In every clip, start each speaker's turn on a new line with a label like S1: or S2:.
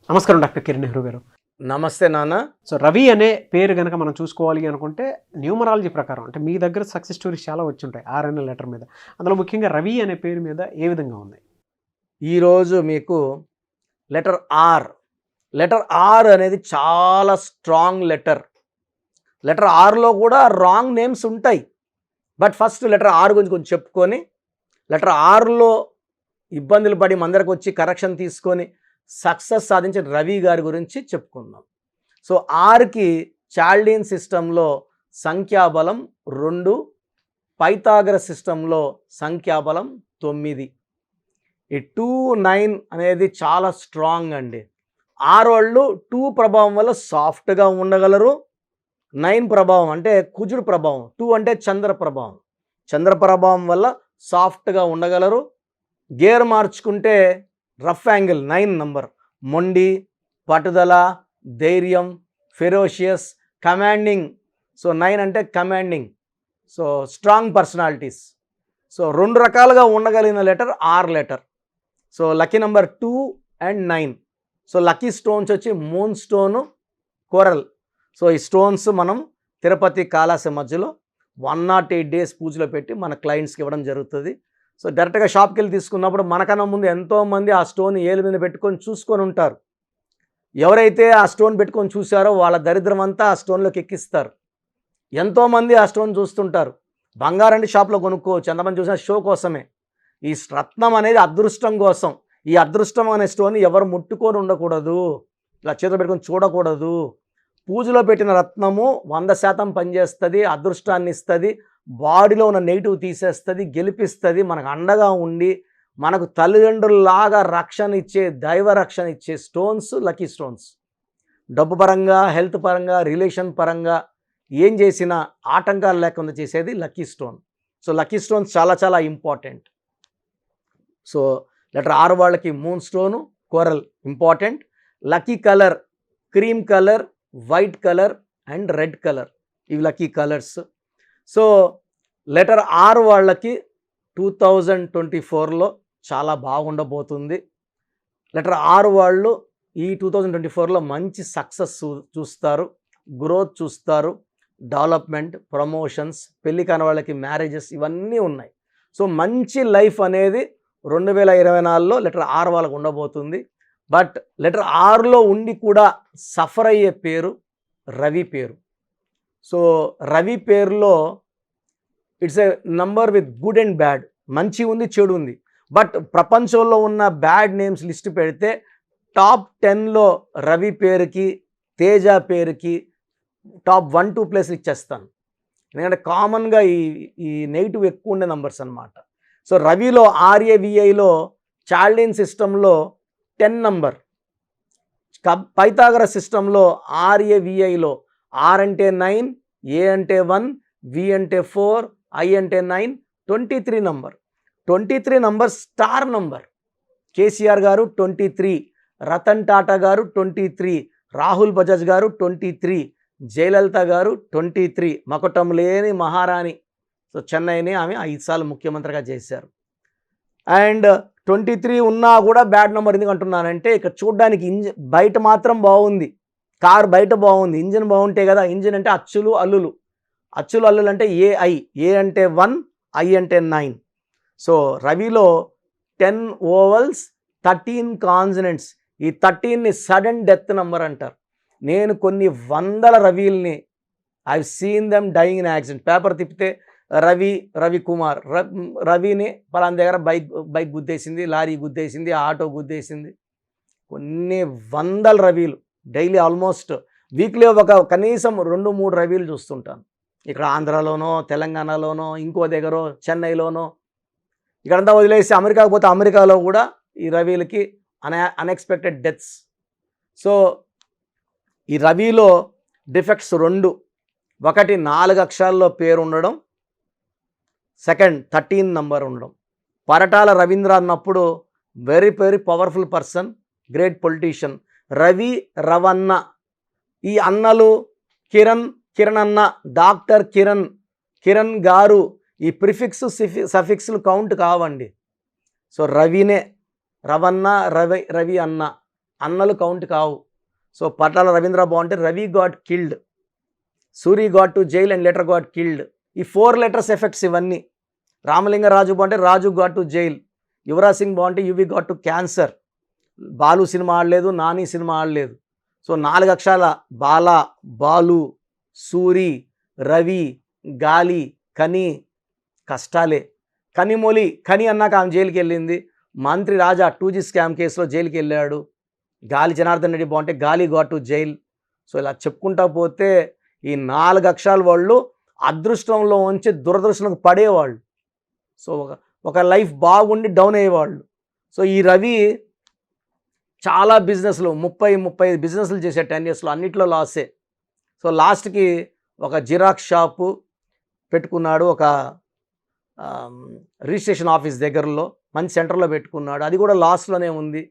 S1: నమస్కారం డాక్టర్ కిరణ్ నెహ్రూ గారు.
S2: నమస్తే నాన్న.
S1: సో రవి అనే పేరు గనక మనం చూసుకోవాలి అనుకుంటే న్యూమరాలజీ ప్రకారం అంటే మీ దగ్గర సక్సెస్ స్టోరీస్ చాలా వచ్చుంటాయి ఆర్ అనే లెటర్ మీద. అందులో ముఖ్యంగా రవి అనే పేరు మీద ఏ విధంగా ఉంది?
S2: ఈరోజు మీకు లెటర్ ఆర్. లెటర్ ఆర్ అనేది చాలా స్ట్రాంగ్ లెటర్. లెటర్ ఆర్లో కూడా రాంగ్ నేమ్స్ ఉంటాయి. బట్ ఫస్ట్ లెటర్ ఆర్ గురించి కొంచెం చెప్పుకొని, లెటర్ ఆర్లో ఇబ్బందులు పడి మందరికి వచ్చి కరెక్షన్ తీసుకొని సక్సెస్ సాధించిన రవి గారి గురించి చెప్పుకుందాం. సో ఆర్కి చాల్డీన్ సిస్టంలో సంఖ్యాబలం 2, పైథాగరస్ సిస్టంలో సంఖ్యాబలం 9. ఈ 2, 9 అనేది చాలా స్ట్రాంగ్ అండి. ఆరు వాళ్ళు 2 ప్రభావం వల్ల సాఫ్ట్గా ఉండగలరు. 9 ప్రభావం అంటే కుజుడు ప్రభావం, 2 అంటే చంద్ర ప్రభావం, చంద్ర ప్రభావం వల్ల సాఫ్ట్గా ఉండగలరు. గేర్ మార్చుకుంటే రఫ్ యాంగిల్ 9 నంబర్, మొండి, పట్టుదల, ధైర్యం, ఫెరోషియస్, కమాండింగ్. సో 9 అంటే commanding, so strong personalities. So 2 రకాలుగా ఉండగలిగిన letter R letter. So lucky number 2 and 9. So lucky stones వచ్చి మూన్ స్టోను, కోరల్. సో ఈ స్టోన్స్ మనం తిరుపతి కాళాసి మధ్యలో 108 days పూజలో పెట్టి మన క్లయింట్స్కి ఇవ్వడం జరుగుతుంది. సో డైరెక్ట్గా షాప్కి వెళ్ళి తీసుకున్నప్పుడు మనకన్నా ముందు ఎంతోమంది ఆ స్టోన్ ఏలు మీద పెట్టుకొని చూసుకొని ఉంటారు. ఎవరైతే ఆ స్టోన్ పెట్టుకొని చూసారో వాళ్ళ దరిద్రం అంతా ఆ స్టోన్లోకి ఎక్కిస్తారు. ఎంతోమంది ఆ స్టోన్ చూస్తుంటారు. బంగారండి షాప్లో కొనుక్కోవచ్చు, ఎంతమంది చూసినా షో కోసమే. ఈ రత్నం అనేది అదృష్టం కోసం. ఈ అదృష్టం అనే స్టోన్ ఎవరు ముట్టుకొని ఉండకూడదు, ఇలా చేతిలో పెట్టుకొని చూడకూడదు. పూజలో పెట్టిన రత్నము 100% పనిచేస్తుంది, అదృష్టాన్ని ఇస్తుంది, బాడీలో ఉన్న నెగిటివ్ తీసేస్తుంది, గెలిపిస్తుంది, మనకు అండగా ఉండి మనకు తల్లిదండ్రుల్లాగా రక్షణ ఇచ్చే, దైవ రక్షణ ఇచ్చే స్టోన్స్ లక్కీ స్టోన్స్. డబ్బు పరంగా, హెల్త్ పరంగా, రిలేషన్ పరంగా ఏం చేసినా ఆటంకాలు లేకుండా చేసేది lucky stone. So lucky stones చాలా చాలా ఇంపార్టెంట్. సో లెటర్ ఆర్ వాళ్ళకి moon stone, coral important. Lucky colour cream colour, white colour and red colour, ఇవి lucky colours. So letter R వాళ్ళకి 2024లో చాలా బాగుండబోతుంది. లెటర్ ఆర్ వాళ్ళు ఈ 2024లో మంచి సక్సెస్ చూస్తారు, గ్రోత్ చూస్తారు, డెవలప్మెంట్, ప్రమోషన్స్, పెళ్లి కాని వాళ్ళకి మ్యారేజెస్ ఇవన్నీ ఉన్నాయి. సో మంచి లైఫ్ అనేది 2024లో లెటర్ ఆర్ వాళ్ళకు ఉండబోతుంది. బట్ లెటర్ ఆర్లో ఉండి కూడా సఫర్ అయ్యే పేరు రవి పేరు. సో రవి పేరులో it's a number with good and bad. మంచి ఉంది, చెడు ఉంది. బట్ ప్రపంచంలో ఉన్న బ్యాడ్ నేమ్స్ లిస్ట్ పెడితే టాప్ 10లో రవి పేరుకి, తేజ పేరుకి టాప్ 1, 2 ప్లేస్లు ఇచ్చేస్తాను. ఎందుకంటే కామన్గా ఈ నెగిటివ్ ఎక్కువ ఉండే నంబర్స్ అనమాట. సో రవిలో ఆర్ఏవిఐలో చాల్డీన్ సిస్టంలో 10 నంబర్, పైథాగరస్ సిస్టంలో ఆర్ఏవిఐలో ఆర్ అంటే 9, ఏ అంటే 1, వి అంటే 4, ఐ అంటే 9, 23 number. 23 number star number. KCR గారు 23, రతన్ టాటా గారు 23, రాహుల్ బజాజ్ గారు 23, జయలలిత గారు 23, మకుటం లేని మహారాణి. సో చెన్నైని ఆమె 5 సార్లు ముఖ్యమంత్రిగా చేశారు. అండ్ 23 ఉన్నా కూడా బ్యాడ్ నెంబర్ ఎందుకు అంటున్నానంటే, ఇక్కడ చూడడానికి బయట మాత్రం బాగుంది, కార్ బయట బాగుంది, ఇంజిన్ బాగుంటే కదా. ఇంజిన్ అంటే అచ్చులు అల్లులు, అచ్చులు అల్లులు అంటే ఏఐ, ఏ అంటే 1, ఐ అంటే 9. సో రవిలో 10 ఓవల్స్, 13 కాన్సనెంట్స్. ఈ 13ని సడన్ డెత్ నెంబర్ అంటారు. నేను కొన్ని వందల రవిల్ని I seen them dying in accident. Paper తిప్పితే రవికుమార్, రవిని పలానా దగ్గర బైక్ గుద్దేసింది, లారీ గుద్దేసింది, ఆటో గుద్దేసింది. కొన్ని వందల రవిలు డైలీ, ఆల్మోస్ట్ వీక్లీ ఒక కనీసం 2-3 రవిలు చూస్తుంటాను. ఇక్కడ ఆంధ్రాలోనో, తెలంగాణలోనో, ఇంకో దగ్గర చెన్నైలోనో. ఇక్కడంతా వదిలేసి అమెరికాకు పోతే అమెరికాలో కూడా ఈ రవిలకి అన్ఎక్స్పెక్టెడ్ డెత్స్. సో ఈ రవిలో డిఫెక్ట్స్ 2. ఒకటి 4 అక్షరాల్లో పేరు ఉండడం, సెకండ్ 13 నంబర్ ఉండడం. పరటాల రవీంద్ర అన్నప్పుడు very very powerful person, great politician. Ravi, రవన్న, ఈ అన్నలు కిరణ్ అన్న, డాక్టర్ కిరణ్ గారు, ఈ ప్రిఫిక్స్ సఫిక్స్లు కౌంట్ కావండి. సో రవినే, రవన్న, రవి అన్న. అన్నలు కౌంట్ కావు. సో పట్టాల రవీంద్ర బాగుంటే Ravi got killed, Suri got to jail and letter got killed. ఈ 4 లెటర్స్ ఎఫెక్ట్స్ ఇవన్నీ. రామలింగరాజు బాగుంటే Raju got to jail, Yuvraj Singh బాగుంటే Yuvi got to cancer. Balu సినిమా ఆడలేదు, నాని సినిమా ఆడలేదు. సో 4 అక్షరాల బాల, బాలు, సూరి, రవి, గాలి, కని, కష్టాలే. కనిమొలి, కని అన్నాక ఆమె జైలుకి వెళ్ళింది. మంత్రి రాజా 2G స్కామ్ కేసులో జైలుకి వెళ్ళాడు. గాలి జనార్దన్ రెడ్డి బాగుంటే గాలి గాట్ టు జైల్. సో ఇలా చెప్పుకుంటా పోతే ఈ 4 అక్షరాల వాళ్ళు అదృష్టంలో ఉంచి దురదృష్టంలోకి పడేవాళ్ళు. సో ఒక లైఫ్ బాగుండి డౌన్ అయ్యేవాళ్ళు. సో ఈ రవి చాలా బిజినెస్లు 30-35 బిజినెస్లు చేసే 10 yearsలో, అన్నిట్లో లాసే. సో లాస్ట్కి ఒక జిరాక్స్ షాపు పెట్టుకున్నాడు, ఒక రిజిస్ట్రేషన్ ఆఫీస్ దగ్గరలో మంచి సెంటర్లో పెట్టుకున్నాడు, అది కూడా లాస్లోనే ఉంది.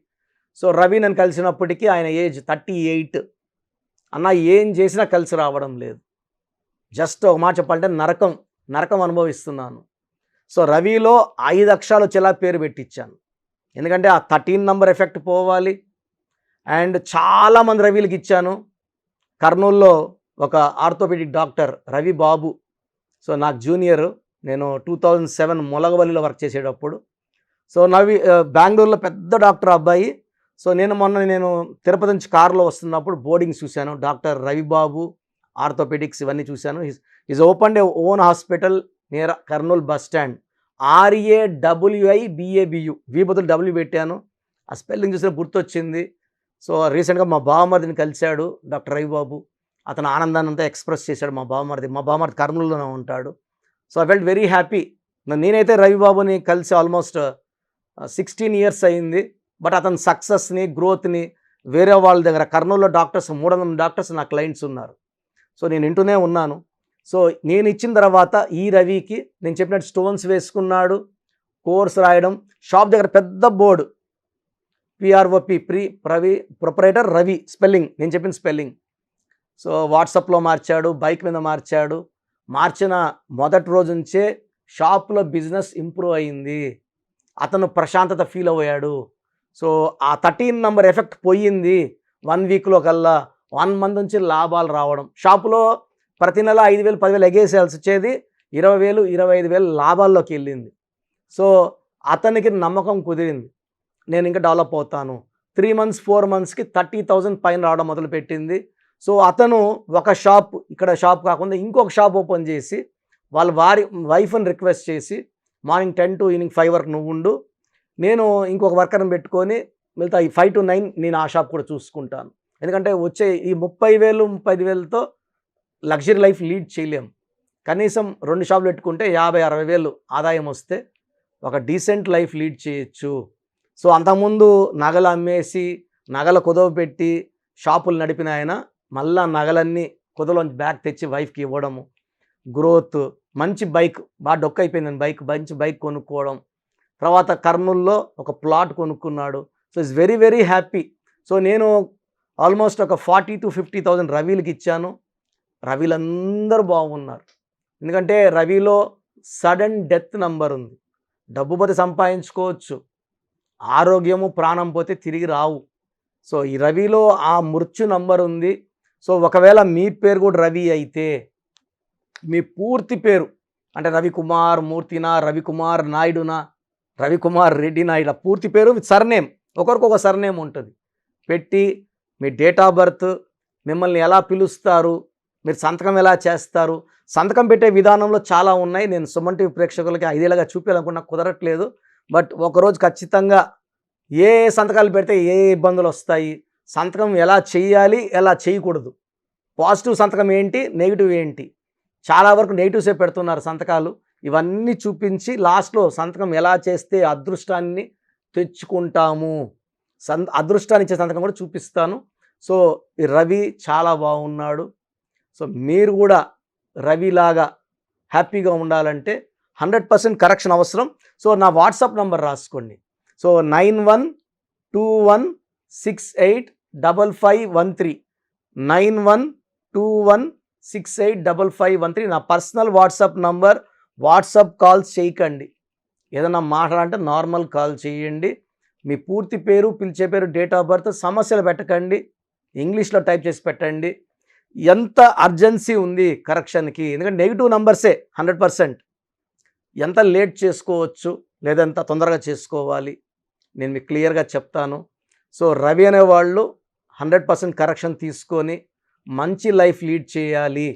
S2: సో రవి నన్ను కలిసినప్పటికీ ఆయన ఏజ్ 38. అన్న ఏం చేసినా కలిసి రావడం లేదు. జస్ట్ ఒక మాట చెప్పాలంటే నరకం అనుభవిస్తున్నాను. సో రవిలో 5 అక్షరాలు చెలా పేరు పెట్టించాను, ఎందుకంటే ఆ 13 నంబర్ ఎఫెక్ట్ పోవాలి. అండ్ చాలామంది రవిలకి ఇచ్చాను. కర్నూల్లో ఒక ఆర్థోపెడిక్ డాక్టర్ రవి బాబు, సో నాకు జూనియర్, నేను 2007 మొలగవల్లిలో వర్క్ చేసేటప్పుడు. సో బెంగళూరులో పెద్ద డాక్టర్ అబ్బాయి. సో నేను తిరుపతి నుంచి కారులో వస్తున్నప్పుడు బోర్డింగ్స్ చూశాను, డాక్టర్ రవిబాబు ఆర్థోపెడిక్స్ ఇవన్నీ చూశాను. Is open A own hospital near Kurnool bus stand. RAWIBABU, వి బదులు W పెట్టాను. ఆ స్పెల్లింగ్ చూసిన గుర్తొచ్చింది. సో రీసెంట్గా మా బావమరిదిని కలిశాడు డాక్టర్ రవిబాబు. అతను ఆనందాన్ని అంతా ఎక్స్ప్రెస్ చేశాడు. మా బావమరిది కర్నూలులోనే ఉంటాడు. So I felt very happy. నేనైతే రవిబాబుని కలిసి ఆల్మోస్ట్ 16 years అయింది. బట్ అతని సక్సెస్ని, గ్రోత్ని వేరే వాళ్ళ దగ్గర కర్నూలులో డాక్టర్స్ 300 డాక్టర్స్ నా క్లయింట్స్ ఉన్నారు. సో నేను వింటూనే ఉన్నాను. సో నేను ఇచ్చిన తర్వాత ఈ రవికి నేను చెప్పినట్టు స్టోన్స్ వేసుకున్నాడు, కోర్స్ రాయడం, షాప్ దగ్గర పెద్ద board PROP proprietor Ravi spelling, నేను చెప్పిన స్పెల్లింగ్. సో వాట్సాప్లో మార్చాడు, బైక్ మీద మార్చాడు. మార్చిన మొదటి రోజు నుంచే షాప్లో బిజినెస్ ఇంప్రూవ్ అయింది. అతను ప్రశాంతత ఫీల్ అయ్యాడు. సో ఆ 13 నంబర్ ఎఫెక్ట్ పోయింది 1 వీక్లో కల్లా. 1 month నుంచి లాభాలు రావడం. షాపులో ప్రతి నెల 5,000 10,000 ఎగేసేయాల్సి వచ్చేది, 20,000 25,000 లాభాల్లోకి వెళ్ళింది. సో అతనికి నమ్మకం కుదిరింది, నేను ఇంకా డెవలప్ అవుతాను. 3 months 4 monthsకి 30,000 పైన రావడం మొదలుపెట్టింది. సో అతను ఒక షాప్, ఇక్కడ షాప్ కాకుండా ఇంకొక షాప్ ఓపెన్ చేసి వాళ్ళ వైఫ్ని రిక్వెస్ట్ చేసి మార్నింగ్ 10 to ఈవినింగ్ 5 వరకు నువ్వు ఉండు, నేను ఇంకొక వర్కర్ని పెట్టుకొని మిగతా ఈ 5 to 9 నేను ఆ షాప్ కూడా చూసుకుంటాను. ఎందుకంటే వచ్చే ఈ 30,000 35,000తో లగ్జరీ లైఫ్ లీడ్ చేయలేము. కనీసం 2 షాపులు పెట్టుకుంటే 50,000 60,000 ఆదాయం వస్తే ఒక డీసెంట్ లైఫ్ లీడ్ చేయొచ్చు. సో అంతకుముందు నగలు అమ్మేసి నగల కుదవ పెట్టి షాపులు నడిపిన ఆయన మళ్ళా నగలన్నీ కుదలోంచి బ్యాగ్ తెచ్చి వైఫ్కి ఇవ్వడము, గ్రోత్, మంచి బైక్, బాగా డొక్క అయిపోయింది మంచి బైక్ కొనుక్కోవడం. తర్వాత కర్నూల్లో ఒక ప్లాట్ కొనుక్కున్నాడు. So it's very very happy. So నేను ఆల్మోస్ట్ ఒక 40,000 to 50,000 రవిలకి ఇచ్చాను. రవిలందరూ బాగున్నారు. ఎందుకంటే రవిలో సడన్ డెత్ నంబర్ ఉంది. డబ్బు పోతే సంపాదించుకోవచ్చు, ఆరోగ్యము ప్రాణం పోతే తిరిగి రావు. సో ఈ రవిలో ఆ మృత్యు నంబర్ ఉంది. సో ఒకవేళ మీ పేరు కూడా రవి అయితే మీ పూర్తి పేరు అంటే రవికుమార్ మూర్తినా, రవికుమార్ నాయుడునా, రవికుమార్ రెడ్డి నాయుడు, పూర్తి పేరు విత్ సర్నేమ్, ఒకరికొక సర్నేమ్ ఉంటుంది పెట్టి, మీ డేట్ ఆఫ్ బర్త్, మిమ్మల్ని ఎలా పిలుస్తారు, మీరు సంతకం ఎలా చేస్తారు, సంతకం పెట్టే విధానంలో చాలా ఉన్నాయి. నేను సుమన్ టీవీ ప్రేక్షకులకి 5 ఏళ్ళగా చూపించాలనుకున్నా కుదరట్లేదు. బట్ ఒకరోజు ఖచ్చితంగా ఏ సంతకాలు పెడితే ఏ ఇబ్బందులు వస్తాయి, సంతకం ఎలా చేయాలి, ఎలా చేయకూడదు, పాజిటివ్ సంతకం ఏంటి, నెగిటివ్ ఏంటి, చాలా వరకు నెగిటివ్సే పెడుతున్నారు సంతకాలు, ఇవన్నీ చూపించి లాస్ట్లో సంతకం ఎలా చేస్తే అదృష్టాన్ని తెచ్చుకుంటాము, అదృష్టాన్ని ఇచ్చే సంతకం కూడా చూపిస్తాను. సో ఈ రవి చాలా బాగున్నాడు. సో మీరు కూడా రవిలాగా హ్యాపీగా ఉండాలంటే 100% కరెక్షన్ అవసరం. సో నా వాట్సాప్ నంబర్ రాసుకోండి. సో 9121685513 9121685513 నా personal WhatsApp number. WhatsApp calls చేయకండి, ఏదైనా మాట్లాడాలంటే నార్మల్ కాల్ చేయండి. మీ పూర్తి పేరు, పిలిచే పేరు, డేట్ ఆఫ్ బర్త్, సమస్యలు పెట్టకండి, ఇంగ్లీష్లో టైప్ చేసి పెట్టండి. ఎంత అర్జెన్సీ ఉంది కరెక్షన్కి, ఎందుకంటే నెగిటివ్ నంబర్సే 100%. ఎంత లేట్ చేసుకోవచ్చు లేదా ఎంత తొందరగా చేసుకోవాలి నేను మీకు క్లియర్గా చెప్తాను. సో రవి అనేవాళ్ళు 100% కరెక్షన్ తీసుకొని మంచి లైఫ్ లీడ్ చేయాలి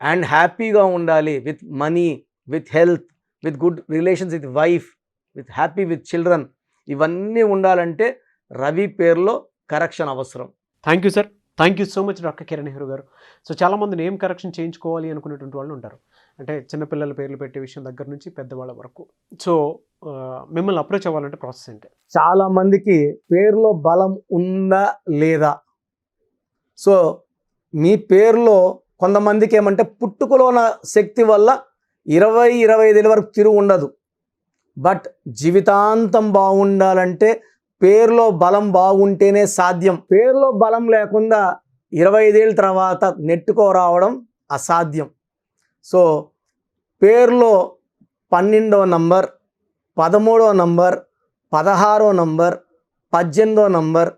S2: అండ్ హ్యాపీగా ఉండాలి, with money, with health, with good relations with wife, with happy with children. ఇవన్నీ ఉండాలంటే రవి పేరులో కరెక్షన్ అవసరం.
S1: Thank you sir, thank you so much doctor Kiran Nehru గారు. సో చాలామంది నేమ్ కరెక్షన్ చేయించుకోవాలి అనుకునేటువంటి వాళ్ళు ఉంటారు, అంటే చిన్నపిల్లల పేర్లు పెట్టే విషయం దగ్గర నుంచి పెద్దవాళ్ళ వరకు. సో మిమ్మల్ని అప్రోచ్ అవ్వాలంటే ప్రాసెస్ ఏంటి?
S2: చాలామందికి పేరులో బలం ఉందా లేదా, సో మీ పేరులో కొంతమందికి ఏమంటే పుట్టుకలో ఉన్న శక్తి వల్ల 20-25 వరకు తిరుగు ఉండదు. బట్ జీవితాంతం బాగుండాలంటే పేరులో బలం బాగుంటేనే సాధ్యం. పేరులో బలం లేకుండా 25 ఏళ్ళ తర్వాత నెట్టుకో రావడం అసాధ్యం. సో పేరులో 12వ నంబర్, 13వ నంబర్, 16వ నంబర్, 18వ నంబర్,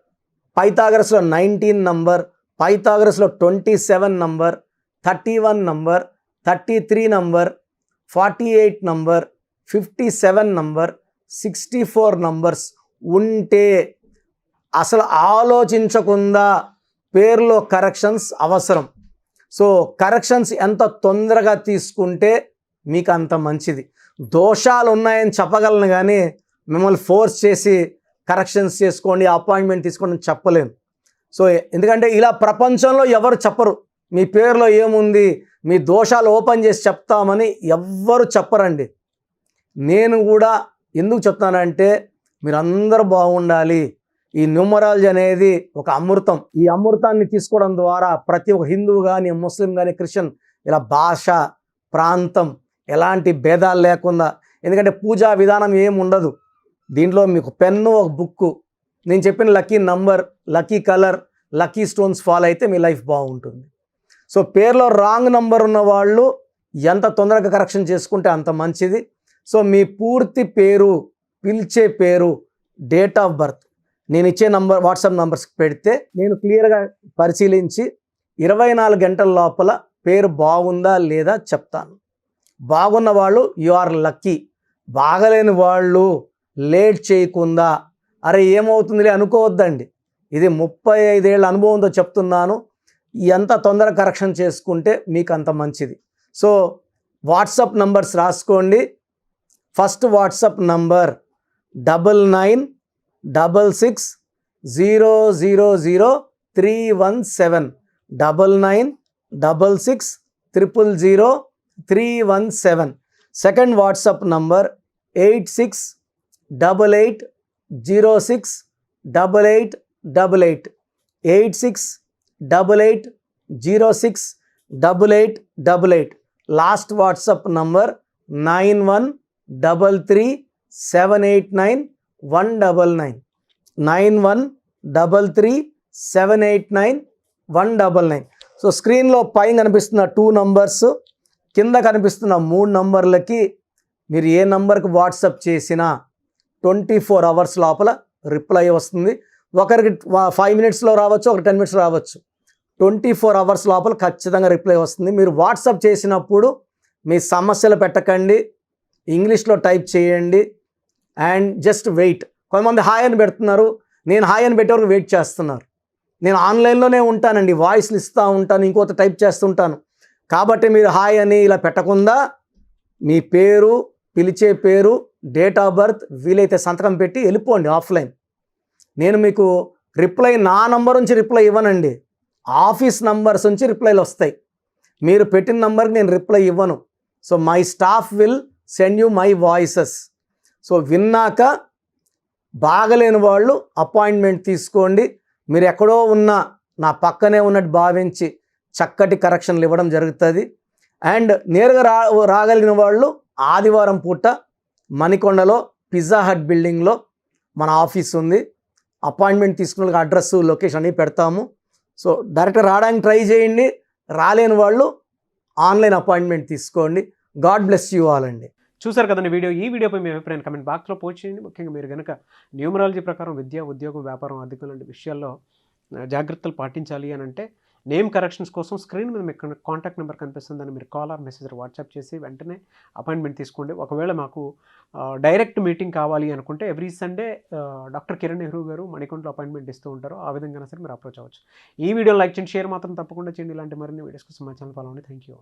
S2: పైథాగరస్లో 19 నంబర్, పైథాగరస్లో 27 number, 31 number, 33 number, 48 number, 57 number, 64 numbers ఉంటే అసలు ఆలోచించకుండా పేరులో కరెక్షన్స్ అవసరం. సో కరెక్షన్స్ ఎంత తొందరగా తీసుకుంటే మీకు అంత మంచిది. దోషాలు ఉన్నాయని చెప్పగలను కానీ మిమ్మల్ని ఫోర్స్ చేసి కరెక్షన్స్ చేసుకోండి, అపాయింట్మెంట్ తీసుకోండి చెప్పలేము. సో ఎందుకంటే ఇలా ప్రపంచంలో ఎవరు చెప్పరు, మీ పేరులో ఏముంది, మీ దోషాలు ఓపెన్ చేసి చెప్తామని ఎవ్వరు చెప్పరండి. నేను కూడా ఎందుకు చెప్తానంటే మీరందరూ బాగుండాలి. ఈ న్యూమరాలజీ అనేది ఒక అమృతం. ఈ అమృతాన్ని తీసుకోవడం ద్వారా ప్రతి ఒక్క హిందువు కానీ, ముస్లిం కానీ, క్రిస్టియన్ ఇలా భాష, ప్రాంతం ఎలాంటి భేదాలు లేకుండా, ఎందుకంటే పూజా విధానం ఏమి ఉండదు దీంట్లో. మీకు పెన్ను, ఒక బుక్కు, నేను చెప్పిన lucky number, lucky colour, lucky stones follow అయితే మీ లైఫ్ బాగుంటుంది. సో పేరులో రాంగ్ నంబర్ ఉన్న వాళ్ళు ఎంత తొందరగా కరెక్షన్ చేసుకుంటే అంత మంచిది. సో మీ పూర్తి పేరు, పిలిచే పేరు, డేట్ ఆఫ్ బర్త్ నేను ఇచ్చే నంబర్, వాట్సాప్ నంబర్స్కి పెడితే నేను క్లియర్గా పరిశీలించి 24 గంటల లోపల పేరు బాగుందా లేదా చెప్తాను. బాగున్న వాళ్ళు యు ఆర్ లక్కీ. బాగలేని వాళ్ళు లేట్ చేయకుండా అరే ఏమవుతుందిలే అనుకోవద్దండి. ఇది 35 ఏళ్ళ అనుభవంతో చెప్తున్నాను. ఎంత తొందరగా కరెక్షన్ చేసుకుంటే మీకు అంత మంచిది. సో వాట్సాప్ నంబర్స్ రాసుకోండి. First WhatsApp number 9966000317, 9966000317. Second WhatsApp number 8688068888, 8688068888. Last WhatsApp number 9133789199, 9133789199. So స్క్రీన్లో పైన కనిపిస్తున్న 2 నంబర్స్, కింద కనిపిస్తున్న 3 నంబర్లకి మీరు ఏ నంబర్కి వాట్సాప్ చేసినా 24 అవర్స్ లోపల రిప్లై వస్తుంది. ఒకరికి 5 మినిట్స్లో రావచ్చు, ఒక 10 మినిట్స్ రావచ్చు. 24 అవర్స్ లోపల ఖచ్చితంగా రిప్లై వస్తుంది. మీరు వాట్సాప్ చేసినప్పుడు మీ సమస్యలు పెట్టకండి, ఇంగ్లీష్లో టైప్ చేయండి అండ్ జస్ట్ వెయిట్. కొంతమంది హాయ్ అని పెడుతున్నారు, నేను హాయ్ అని పెట్టే వరకు వెయిట్ చేస్తున్నారు. నేను ఆన్లైన్లోనే ఉంటానండి, వాయిస్లు ఇస్తూ ఉంటాను, ఇంకొక టైప్ చేస్తుంటాను. కాబట్టి మీరు హాయ్ అని ఇలా పెట్టకుండా మీ పేరు, పిలిచే పేరు, డేట్ ఆఫ్ బర్త్, వీలైతే సంతకం పెట్టి వెళ్ళిపోండి ఆఫ్లైన్. నేను మీకు రిప్లై నా నంబర్ నుంచి రిప్లై ఇవ్వనండి, ఆఫీస్ నంబర్స్ నుంచి రిప్లైలు వస్తాయి. మీరు పెట్టిన నంబర్కి నేను రిప్లై ఇవ్వను. So my staff will send you my voices. So విన్నాక బాగలేని వాళ్ళు అపాయింట్మెంట్ తీసుకోండి. మీరు ఎక్కడో ఉన్నా నా పక్కనే ఉన్నట్టు భావించి చక్కటి కరెక్షన్లు ఇవ్వడం జరుగుతుంది. అండ్ నేరుగా రాగలిగిన వాళ్ళు ఆదివారం పూట మణికొండలో పిజ్జా హట్ బిల్డింగ్లో మన ఆఫీస్ ఉంది. అపాయింట్మెంట్ తీసుకున్న అడ్రస్, లొకేషన్ అన్నీ పెడతాము. సో డైరెక్ట్ రావడానికి ట్రై చేయండి. రాలేని వాళ్ళు ఆన్లైన్ అపాయింట్మెంట్ తీసుకోండి. గాడ్ బ్లెస్ యూ ఆల్ అండి.
S1: చూసారు కదండి వీడియో. ఈ వీడియోపై మీ అభిప్రాయం కమెంట్ బాక్స్లో పోస్ట్ చేయండి. ముఖ్యంగా మీరు కనుక న్యూమరాలజీ ప్రకారం విద్య, ఉద్యోగం, వ్యాపారం, ఆర్థికం లాంటి విషయాల్లో జాగ్రత్తలు పాటించాలి అని అంటే నేమ్ కరెక్షన్స్ కోసం స్క్రీన్ మీద మీకు కాంటాక్ట్ నెంబర్ కనిపిస్తుందని మీరు కాల్ ఆర్ మెసేజ్ వాట్సాప్ చేసి వెంటనే అపాయింట్మెంట్ తీసుకోండి. ఒకవేళ మాకు డైరెక్ట్ మీటింగ్ కావాలి అనుకుంటే every Sunday doctor Kiran Nehru గారు మణికొండలో అపాయింట్మెంట్ ఇస్తూ ఉంటారు. ఆ విధంగా సరే మీరు అప్రోచ్ అవ్వచ్చు. ఈ వీడియో లైక్ చేయండి, షేర్ మాత్రం తప్పకుండా చేయండి. ఇలాంటి మరిన్ని వీడియోస్ కోసం మా ఛానల్ ఫాలో అవ్వండి. Thank you.